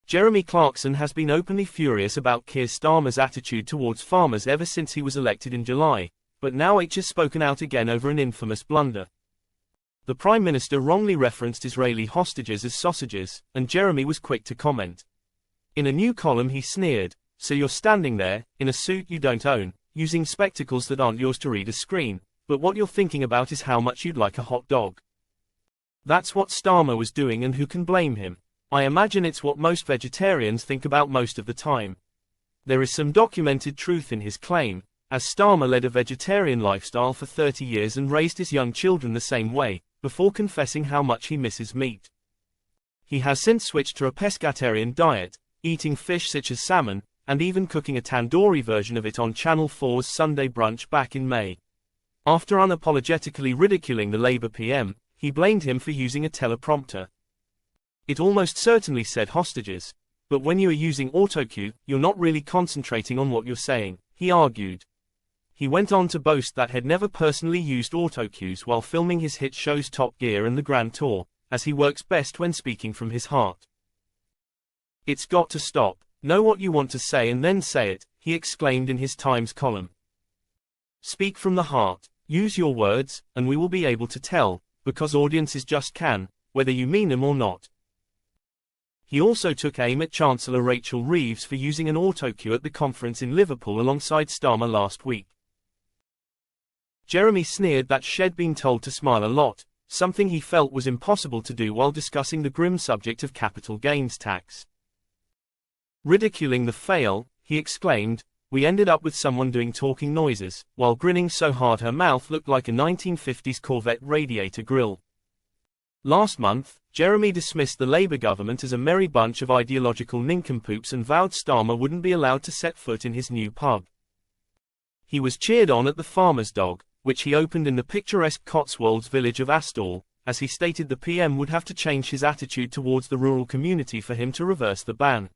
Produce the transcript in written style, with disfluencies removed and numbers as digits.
Jeremy Clarkson has been openly furious about Keir Starmer's attitude towards farmers ever since he was elected in July, but now has spoken out again over an infamous blunder. The Prime Minister wrongly referenced Israeli hostages as sausages, and Jeremy was quick to comment. In a new column he sneered, "So you're standing there, in a suit you don't own, using spectacles that aren't yours to read a screen, but what you're thinking about is how much you'd like a hot dog." That's what Starmer was doing, and who can blame him? I imagine it's what most vegetarians think about most of the time. There is some documented truth in his claim, as Starmer led a vegetarian lifestyle for 30 years and raised his young children the same way, before confessing how much he misses meat. He has since switched to a pescatarian diet, eating fish such as salmon, and even cooking a tandoori version of it on Channel 4's Sunday brunch back in May. After unapologetically ridiculing the Labour PM, he blamed him for using a teleprompter. "It almost certainly said hostages. But when you are using autocue, you're not really concentrating on what you're saying," he argued. He went on to boast that he'd never personally used autocues while filming his hit shows Top Gear and The Grand Tour, as he works best when speaking from his heart. "It's got to stop. Know what you want to say and then say it," he exclaimed in his Times column. "Speak from the heart, use your words, and we will be able to tell, because audiences just can, whether you mean them or not." He also took aim at Chancellor Rachel Reeves for using an autocue at the conference in Liverpool alongside Starmer last week. Jeremy sneered that she'd been told to smile a lot, something he felt was impossible to do while discussing the grim subject of capital gains tax. Ridiculing the fail, he exclaimed, "We ended up with someone doing talking noises, while grinning so hard her mouth looked like a 1950s Corvette radiator grill." Last month, Jeremy dismissed the Labour government as a merry bunch of ideological nincompoops and vowed Starmer wouldn't be allowed to set foot in his new pub. He was cheered on at the Farmer's Dog, which he opened in the picturesque Cotswolds village of Astall, as he stated the PM would have to change his attitude towards the rural community for him to reverse the ban.